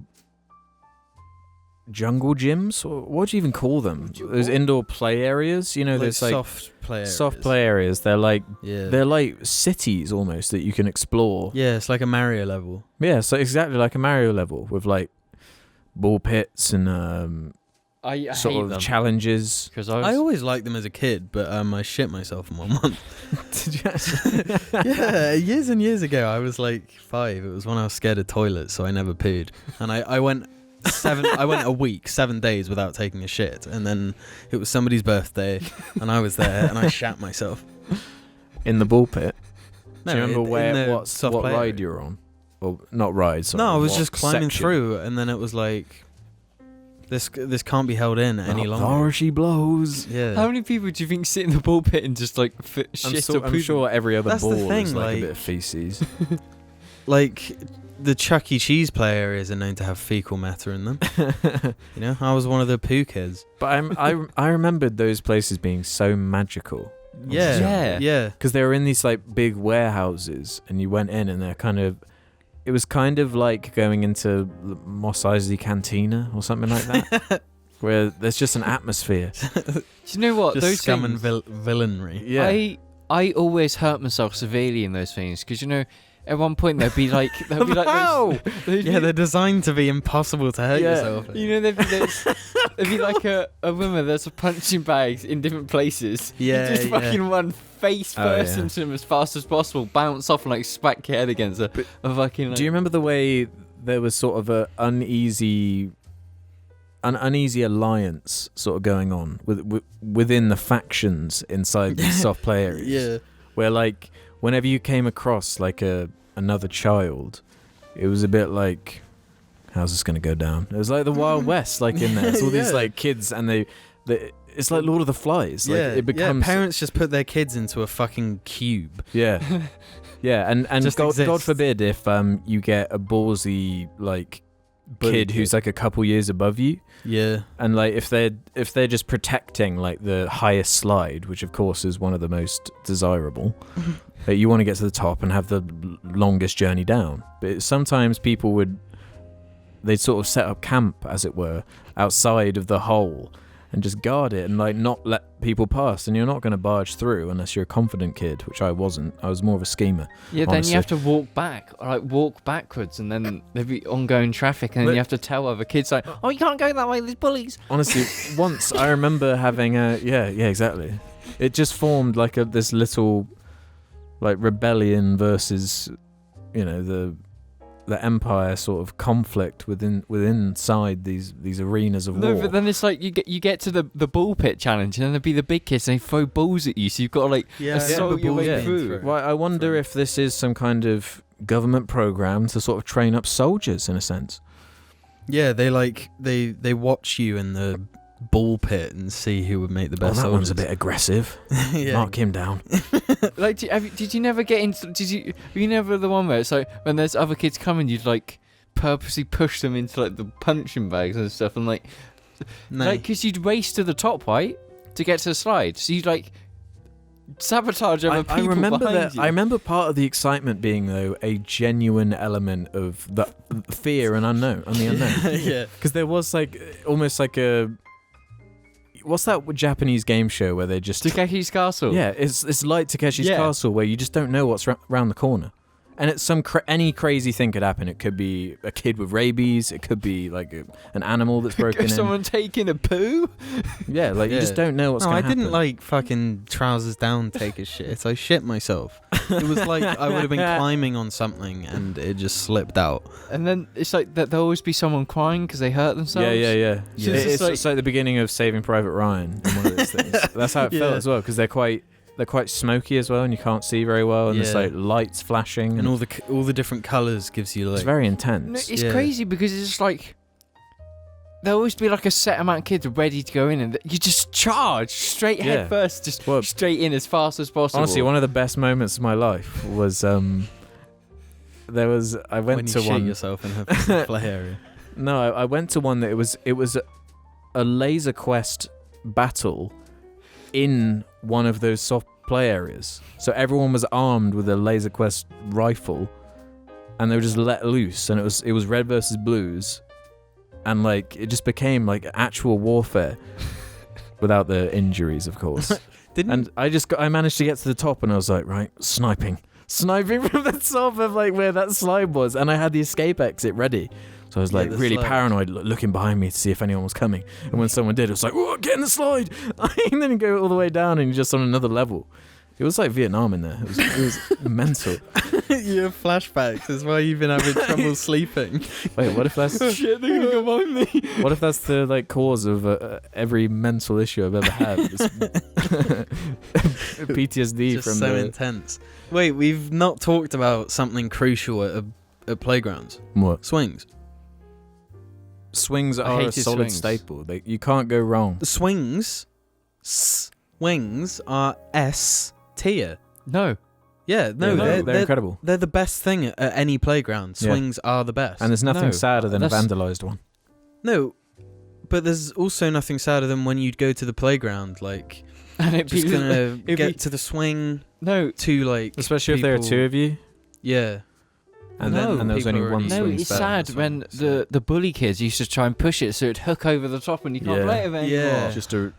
jungle gyms? Or what do you even call them? Those indoor play areas? You know, Like there's like soft play areas. They're like Yeah. they're like cities almost that you can explore. Yeah, it's like a Mario level. Yeah, so exactly like a Mario level with like ball pits and I sort hate of them challenges. because I always liked them as a kid, but I shit myself in 1 month. Did you actually? Yeah, years and years ago, I was like 5. It was when I was scared of toilets, so I never pooed. And I went I went a week, 7 days without taking a shit, and then it was somebody's birthday, and I was there, and I shat myself. In the ball pit. No, Do you remember in the what soft ride play area. you were on? Well, not ride. Sorry, No, I was what just climbing section? through, and then it was like, this can't be held in any longer. There she blows. Yeah. How many people do you think sit in the ball pit and just like shit or I'm poo? sure every other That's the ball thing, is like a like- bit of feces. Like, the Chuck E. Cheese play areas are known to have fecal matter in them. You know, I was one of the poo kids. But I remembered those places being so magical. Yeah. Yeah. Because they were in these like big warehouses, and you went in, and they're kind of. It was kind of like going into Mos Eisley Cantina or something like that, where there's just an atmosphere. Do you know what? Just Those scum things, and villainry. Yeah. I always hurt myself severely in those things because, you know, at one point there'd be like How? Yeah, they're designed to be impossible to hurt Yeah. yourself. you know, there'd be like a woman that's a punching bags in different places. Yeah, You just yeah. fucking run face Oh, first yeah. into them as fast as possible, bounce off and like smack your head against a fucking. Like, Do you remember the way there was sort of an uneasy alliance sort of going on within the factions inside these soft play areas? Yeah. Where like whenever you came across like another child, it was a bit like, how's this gonna go down? It was like the Wild West, like in there. It's all these Yeah. like kids, and they it's like Lord of the Flies. Like, Yeah, it becomes parents just put their kids into a fucking cube. yeah, yeah, and Just God exists. forbid if you get a ballsy like kid who's like a couple years above you, Yeah. and like if they're just protecting like the highest slide, which of course is one of the most desirable, that you want to get to the top and have the longest journey down. But sometimes people they'd sort of set up camp, as it were, outside of the hole and just guard it and like not let people pass, and you're not going to barge through unless you're a confident kid, which I wasn't. I was more of a schemer. yeah, then honestly. you have to walk back, or like walk backwards, and then there'd be ongoing traffic, and then But- you have to tell other kids like, "Oh, you can't go that way. There's bullies." Honestly, once I remember having yeah, exactly. It just formed like this little like rebellion versus, you know, the empire sort of conflict inside these arenas of No, war. but then it's like you get to the ball pit challenge, and then there'd be the big kids, and they throw balls at you, so you've got to like Yeah. assault your way yeah. through. Well, I wonder if this is some kind of government program to sort of train up soldiers in a sense. Yeah, they watch you in the ball pit and see who would make the Oh, best that one's a soldiers. bit aggressive. Yeah. Mark him down. Like, did you never get into? Were you never the one where it's like when there's other kids coming, you'd like purposely push them into like the punching bags and stuff, and like No. because you'd race to the top, right, to get to the slide, so you'd like sabotage other people I remember behind that. you. I remember part of the excitement being though a genuine element of the fear and unknown, and the unknown. Yeah. Because there was like almost like a what's that Japanese game show where they just Takeshi's Castle. yeah, it's like Takeshi's Yeah. Castle where you just don't know what's round the corner. And it's any crazy thing could happen. It could be a kid with rabies. It could be like an animal that's broken in. Someone taking a poo. Yeah, like you just don't know what's No, going I to happen. didn't like fucking trousers down take a shit. I shit myself. It was like I would have been climbing on something and it just slipped out. And then it's like that there'll always be someone crying because they hurt themselves. Yeah. Yeah. It's like the beginning of Saving Private Ryan. In one of those things. That's how it felt Yeah. as well, because they're quite smoky as well, and you can't see very well, and there's Yeah. like lights flashing, And all the different colours gives you like it's very No, intense. it's Yeah. crazy because it's just like there'll always be like a set amount of kids ready to go in, and you just charge straight Yeah. head first, just Well, straight in as fast as possible. Honestly, one of the best moments of my life was I when went you to shit one. yourself in a play area. No, I went to one that it was a laser quest battle in one of those soft play areas. So everyone was armed with a laser quest rifle, and they were just let loose, and it was red versus blues, and like it just became like actual warfare without the injuries, of course. And I managed to get to the top, and I was like, right, sniping from the top of like where that slide was, and I had the escape exit ready. So I was Yeah, like the really slide. paranoid, looking behind me to see if anyone was coming. And when someone did, it was like, "Whoa, get in the slide!" And then you go all the way down, and you're just on another level. It was like Vietnam in there. It was mental. You have flashbacks. That's why you've been having trouble sleeping. Wait, what if that's shit, they're gonna go behind me. what if that's the like cause of every mental issue I've ever had? PTSD Just from so the intense. Wait, we've not talked about something crucial at playgrounds. what? Swings. Swings I are a hated solid swings. staple. You can't go wrong. Swings are S tier. No, Yeah, no, they're they're incredible. They're the best thing at any playground. Yeah. Swings are the best. And there's nothing No, sadder than a that's- vandalized one. No, but there's also nothing sadder than when you'd go to the playground, like and it'd just be gonna it'd get be- to the swing no. to like Especially if there are people- two of you. Yeah, And No, then there was people only are one already No, swing it's spare. sad when the bully kids used to try and push it so it'd hook over the top and you can't Yeah. play it anymore. Yeah.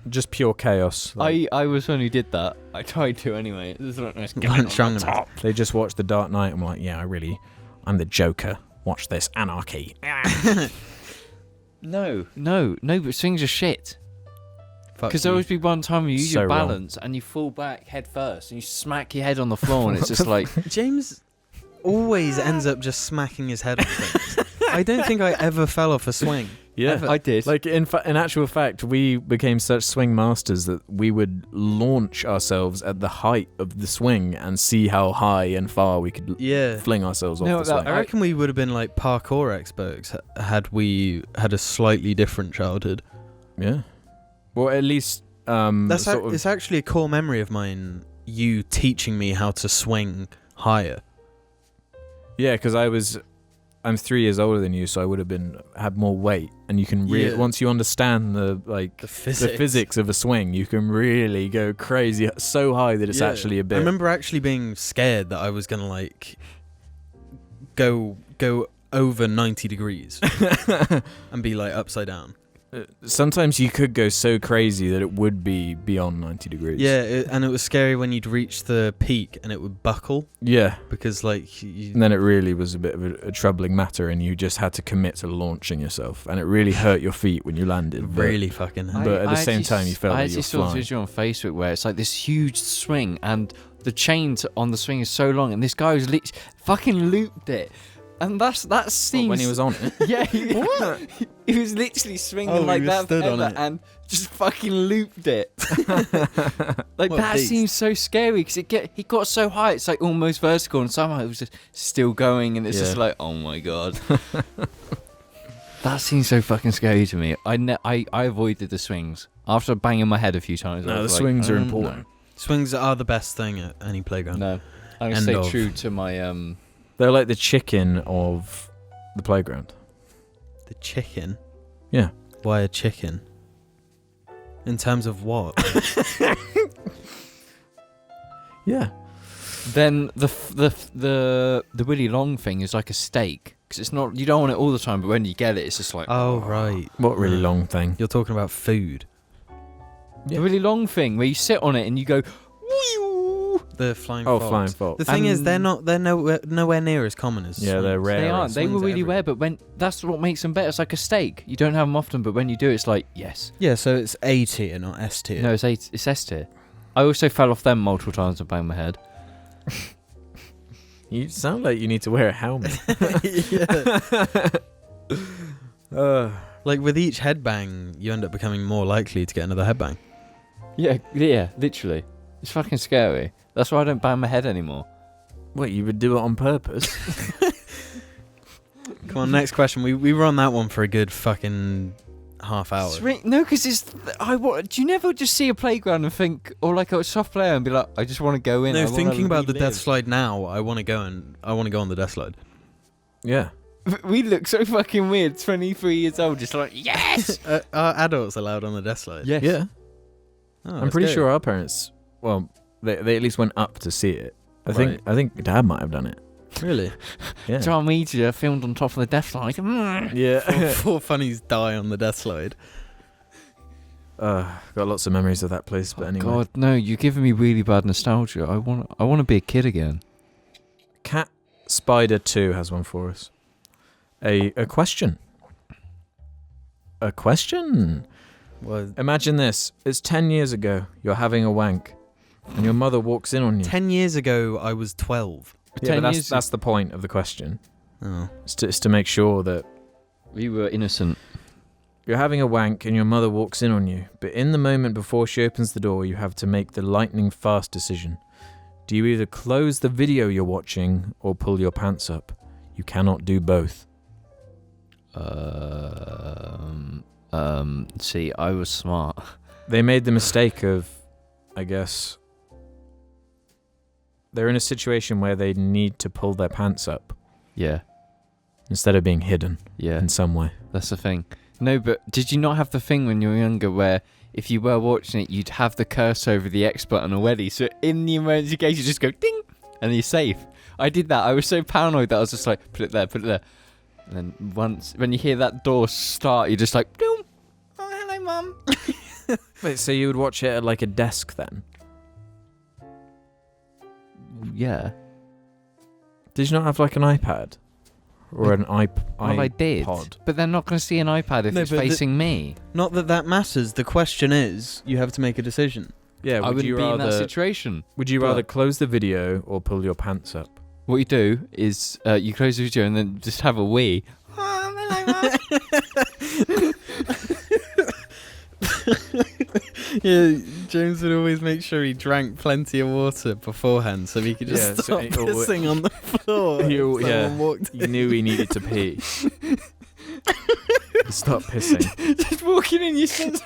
Just pure chaos. Like, I was one who did that. I tried to anyway. It was like, let's get Weren't on strong the enough. top. they just watched The Dark Knight and were like, yeah, I'm the Joker. Watch this anarchy. No, but swings are shit. Fuck Because you. there always be one time you use So your wrong. balance and you fall back head first and you smack your head on the floor and it's just like, James always ends up just smacking his head on things. I don't think I ever fell off a swing. Yeah. I did. Like in actual fact, we became such swing masters that we would launch ourselves at the height of the swing and see how high and far we could Yeah. fling ourselves off No, the that- swing. I reckon we would have been like parkour experts had we had a slightly different childhood. Yeah. Well, at least It's actually a core memory of mine. You teaching me how to swing higher. yeah, because I'm 3 years older than you, so I would have had more weight, and you can Yeah. once you understand the The physics. physics of a swing, you can really go crazy so high that it's Yeah. actually a bit. I remember actually being scared that I was gonna like go over 90 degrees and be like upside down. Sometimes you could go so crazy that it would be beyond 90 degrees. Yeah, and it was scary when you'd reach the peak and it would buckle Yeah. because like you, And then it really was a bit of a troubling matter, and you just had to commit to launching yourself, and it really hurt your feet when you landed. but- really fucking hurt. But at the same time, you felt I that actually you're saw a flying. video on Facebook where it's like this huge swing and the chain on the swing is so long and this guy was fucking looped it. And that seems... when he was on it. Yeah, he was literally swinging Oh, like he was that stood on forever it. and just fucking looped it. Like What a that beast. seems so scary because he got so high it's like almost vertical and somehow it was just still going and it's just Yeah. like, oh my god. That seems so fucking scary to me. I avoided the swings after banging my head a few times. I No, the was like, swings are no. important. Swings are the best thing at any playground. No, I'm gonna End stay of. true to my They're like the chicken of the playground. The chicken? Yeah. Why a chicken? In terms of what? Yeah. Then the Willy Long thing is like a steak because it's not, you don't want it all the time, but when you get it, it's just like Oh, right. What really long thing? You're talking about food. the Willy Long thing where you sit on it and you go. Whew. The flying Oh, fox. flying fox. The thing is, they're And- nowhere near as common as Yeah, they're swings. rare. They aren't. They were Swings are really rare, but when that's what makes them better. It's like a steak. You don't have them often, but when you do, it's like yes. Yeah, so it's A tier, not S tier. No, it's S tier. I also fell off them multiple times and banged my head. You sound like you need to wear a helmet. Yeah. Like with each headbang, you end up becoming more likely to get another headbang. Yeah, literally. It's fucking scary. That's why I don't bang my head anymore. Wait, you would do it on purpose? Come on, next question. We were on that one for a good fucking half hour. No, because do you never just see a playground and think, or like a soft player and be like, I just want to go in. No, I wanna thinking about the death relive. slide now, I want to go on the death slide. Yeah. We look so fucking weird. 23 years old, just like yes. Are adults allowed on the death slide? Yes. Yeah. Oh, I'm let's pretty go. sure our parents, well, they at least went up to see it. I Right. think Dad might have done it. Really? Yeah. John Media filmed on top of the death slide. Yeah. Four funnies die on the death slide. Got lots of memories of that place, but anyway. God, no! You're giving me really bad nostalgia. I want to be a kid again. Cat Spider 2 has one for us. A question. A question. Well, Imagine this. It's 10 years ago. You're having a wank. And your mother walks in on you. 10 years ago, I was 12. Yeah, 10 but years that's the point of the question. Oh. It's to make sure that we were innocent. you're having a wank and your mother walks in on you. But in the moment before she opens the door, you have to make the lightning fast decision. Do you either close the video you're watching or pull your pants up? You cannot do both. See, I was smart. They made the mistake of, I guess, they're in a situation where they need to pull their pants up Yeah, instead of being hidden yeah. in some way. That's the thing. No, but did you not have the thing when you were younger where if you were watching it, you'd have the cursor over the X button already? So in the emergency case, you just go ding. and you're safe. I did that. I was so paranoid that I was just like, put it there. And then once, when you hear that door start, you're just like, boom. Oh, hello, Mum. Wait, so you would watch it at like a desk then? Yeah. Did you not have like an iPad? Or an Well, I did. iPod? But they're not going to see an iPad if No, it's but facing me. Not that matters. The question is, you have to make a decision. Yeah, I wouldn't be in that situation. Would you rather close the video or pull your pants up? What you do is you close the video and then just have a wee. Oh, hello, Mum. Yeah, James would always make sure he drank plenty of water beforehand so he could just stop pissing on the floor. You knew he needed to pee. Stop pissing. Just walking in your sense.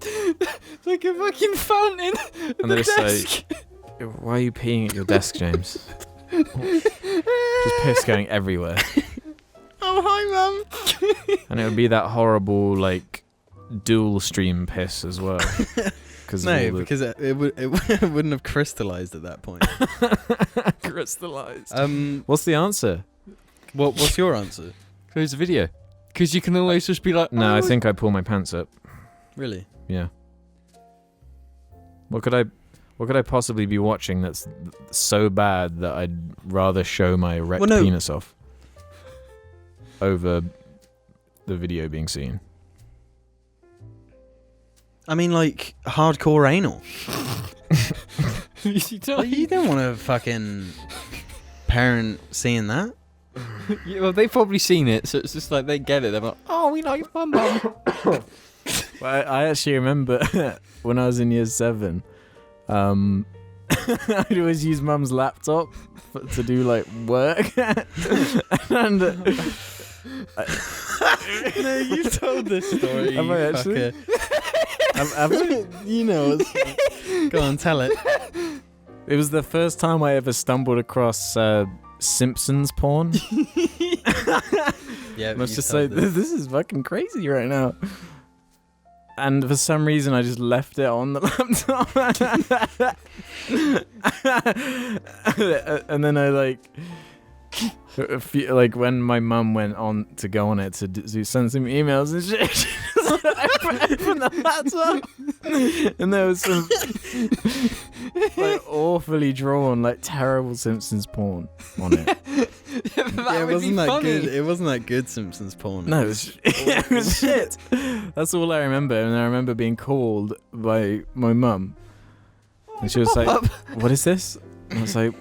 It's like a fucking fountain. And they're just like, why are you peeing at your desk, James? Just piss going everywhere. Oh, hi, Mum. And it would be that horrible, like, dual stream piss as well. Because it wouldn't have crystallized at that point. crystallized. What's the answer? What's your answer? Close the video. Because you can always just be like, No, I think I pull my pants up. Really? Yeah. What could I possibly be watching that's so bad that I'd rather show my erect penis off over the video being seen? I mean, like, hardcore anal. you don't want to fucking parent seeing that. Yeah, well, they've probably seen it, so it's just like they get it. They're like, oh, we like Mum. Well, I actually remember when I was in year 7, I'd always use Mum's laptop to do like work. And no, you told this story. Have I actually? Have I? You know. Go on, tell it. It was the first time I ever stumbled across Simpsons porn. Yeah, I was just like, this is fucking crazy right now. And for some reason, I just left it on the laptop. And then I like when my mum went on to go on it to send some emails and shit, she just opened the laptop, and there was some like awfully drawn, like terrible Simpsons porn on it. It wasn't that good. It wasn't that good Simpsons porn. No, it was shit. That's all I remember, and I remember being called by my mum, and she was like, "What is this?" And I was like,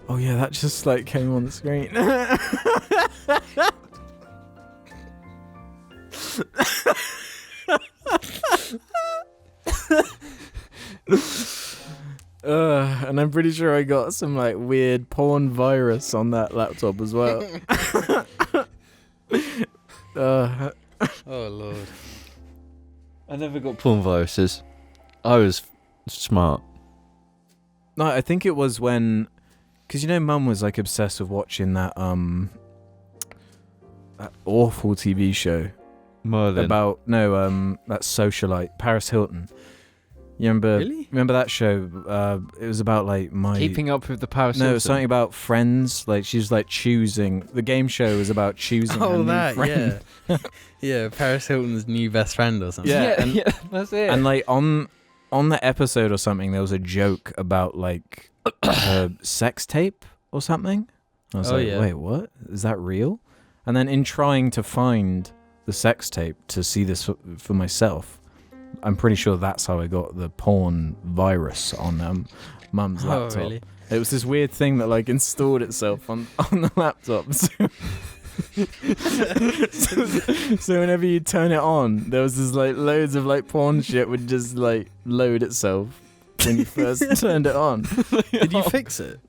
"Oh yeah, that just like came on the screen." And I'm pretty sure I got some like weird porn virus on that laptop as well. Oh Lord. I never got porn viruses. I was smart. No, I think it was when, because you know, Mum was like obsessed with watching that that awful TV show Merlin. about that socialite Paris Hilton. You remember that show? It was about like Keeping Up with the Paris No, it Hilton. was something about friends. Like she's like choosing. The game show was about choosing. Oh, a new that friend. yeah, Paris Hilton's new best friend or something. Yeah, yeah, that's it. And like on the episode or something, there was a joke about like a sex tape or something. I was wait, what? Is that real? And then in trying to find the sex tape to see this for myself, I'm pretty sure that's how I got the porn virus on Mum's laptop. Oh, really? It was this weird thing that like installed itself on the laptop. So whenever you turn it on, there was this like loads of like porn shit would just like load itself when you first turned it on. Did you fix it?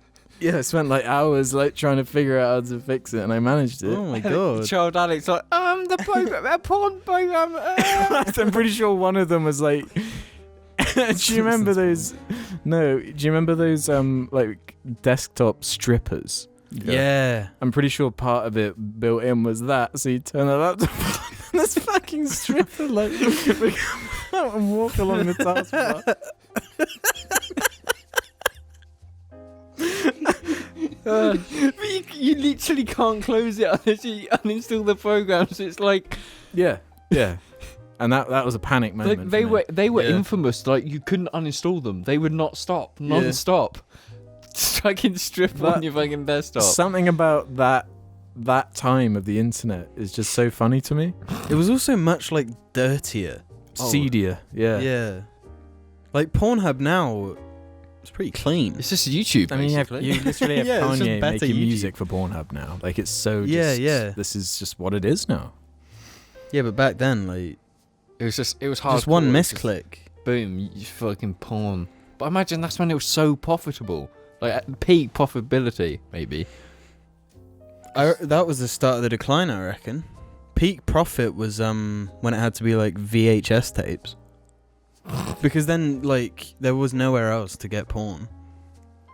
Yeah, I spent like hours like trying to figure out how to fix it, and I managed it. Oh my god! Child Alex like the program, porn program. I'm pretty sure one of them was like. Do you remember those? No, do you remember those like desktop strippers? Yeah. I'm pretty sure part of it built in was that. So you turn the laptop on and this fucking stripper like we come out and walk along the taskbar. But you literally can't close it unless you uninstall the program. So it's like, Yeah. And that was a panic moment. like they were Yeah. infamous. Like you couldn't uninstall them. They would not stop, non-stop. Fucking strip on your fucking desktop. Something about that time of the internet is just so funny to me. It was also much like dirtier. Seedier. Yeah. Yeah. Like Pornhub now, it's pretty clean. It's just YouTube. I mean, you literally have Yeah, it's just Kanye better making YouTube. music for Pornhub now. Like, it's so Yeah, just, yeah. this is just what it is now. Yeah, but back then, like, it was hard. just one misclick. Boom, you fucking porn. But imagine that's when it was so profitable. Like at peak profitability, maybe. That was the start of the decline, I reckon. Peak profit was when it had to be like VHS tapes. Because then, like, there was nowhere else to get porn.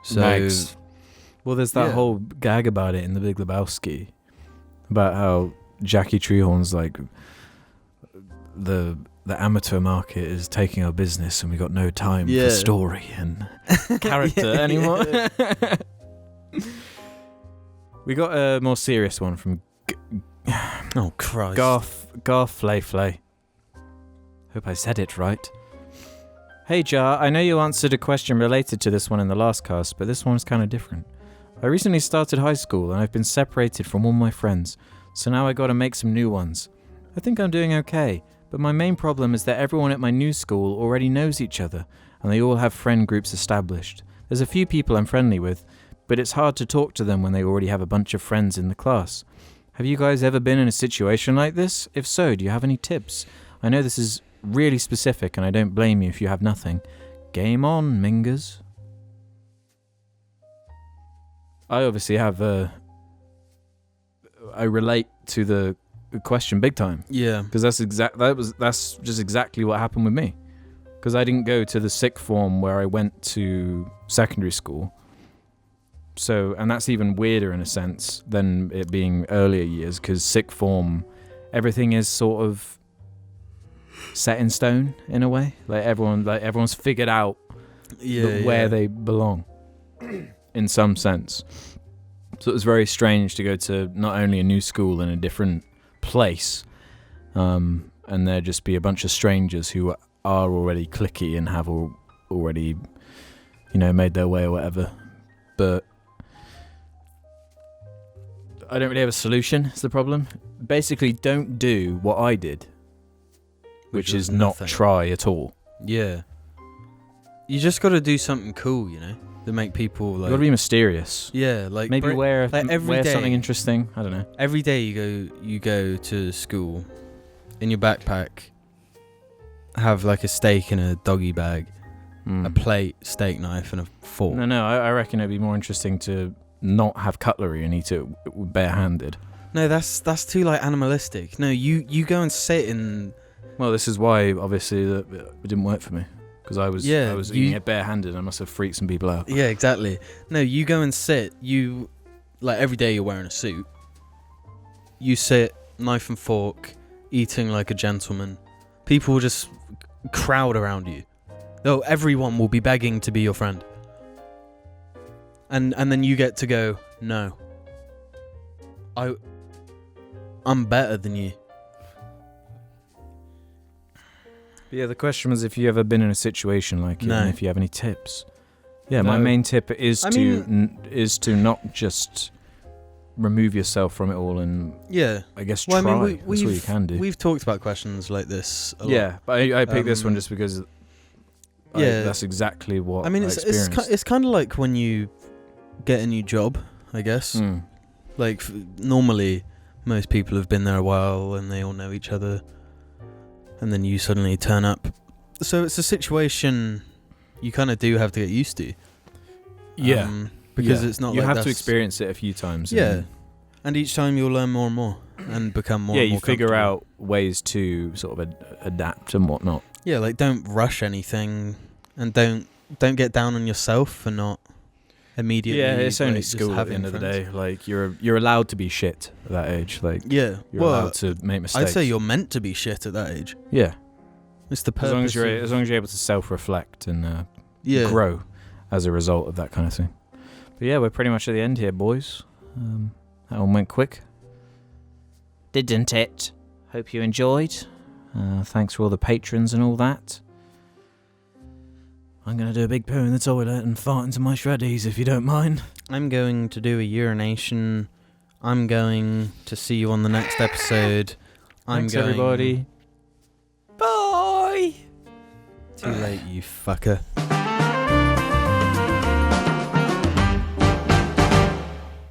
So, Mags. Well, there's that Yeah. whole gag about it in The Big Lebowski, about how Jackie Treehorn's like, the amateur market is taking our business and we got no time Yeah. for story and character Yeah. anymore. We got a more serious one from oh Christ. Garth Flay. Hope I said it right. Hey Jar, I know you answered a question related to this one in the last cast, but this one's kind of different. I recently started high school and I've been separated from all my friends, so now I gotta make some new ones. I think I'm doing okay, but my main problem is that everyone at my new school already knows each other, and they all have friend groups established. There's a few people I'm friendly with, but it's hard to talk to them when they already have a bunch of friends in the class. Have you guys ever been in a situation like this? If so, do you have any tips? I know this is really specific, and I don't blame you if you have nothing. Game on, Mingers. I obviously have I relate to the question big time, Yeah. because that's just exactly what happened with me. Because I didn't go to the sixth form where I went to secondary school. So, and that's even weirder in a sense than it being earlier years, because sixth form, everything is sort of set in stone in a way. Everyone's figured out where they belong in some sense. So it was very strange to go to not only a new school in a different place, and there just be a bunch of strangers who are already cliquey and have already, made their way or whatever. But I don't really have a solution, is the problem. Basically, don't do what I did, which is not try at all. Yeah. You just got to do something cool, to make people like. You gotta be mysterious. Yeah, like Maybe wear every day, something interesting. I don't know. Every day you go to school, in your backpack, have like a steak in a doggy bag, a plate, steak knife, and a fork. No, I reckon it'd be more interesting to not have cutlery and eat it barehanded. No, that's too like animalistic. No, you go and sit in. Well, this is why obviously that it didn't work for me, because I was eating it barehanded. I must have freaked some people out. Yeah, exactly. No, you go and sit. You like every day you're wearing a suit. You sit, knife and fork, eating like a gentleman. People will just crowd around you. Oh, everyone will be begging to be your friend. And then you get to go, no. I'm better than you. But yeah, the question was if you ever been in a situation like it, No. and if you have any tips. Yeah, No. my main tip is to not just remove yourself from it all and Yeah. I guess Well, try. I mean, That's what you can do. We've talked about questions like this a lot. Yeah, but I picked this one just because that's exactly what I mean, I it's experienced. kind of like when you get a new job, I guess. Mm. Like normally, most people have been there a while and they all know each other, and then you suddenly turn up. So it's a situation you kind of do have to get used to. Yeah, because it's not. You like have to that's- experience it a few times. Yeah, and each time you'll learn more and more and become more. Yeah, and more you figure comfortable. out ways to sort of adapt and whatnot. Yeah, like don't rush anything, and don't get down on yourself for not immediately. Yeah, it's only like, just school at the having end of the friends. day. Like you're allowed to be shit at that age. Like Yeah, you're allowed to make mistakes. I'd say you're meant to be shit at that age. Yeah, It's the purpose. as long as you're able to self-reflect and yeah. grow as a result of that kind of thing. But yeah, we're pretty much at the end here, boys. That one went quick, didn't it? Hope you enjoyed. Thanks for all the patrons and all that. I'm going to do a big poo in the toilet and fart into my shreddies, if you don't mind. I'm going to do a urination. I'm going to see you on the next episode. Thanks, everybody. Bye! Too late, you fucker.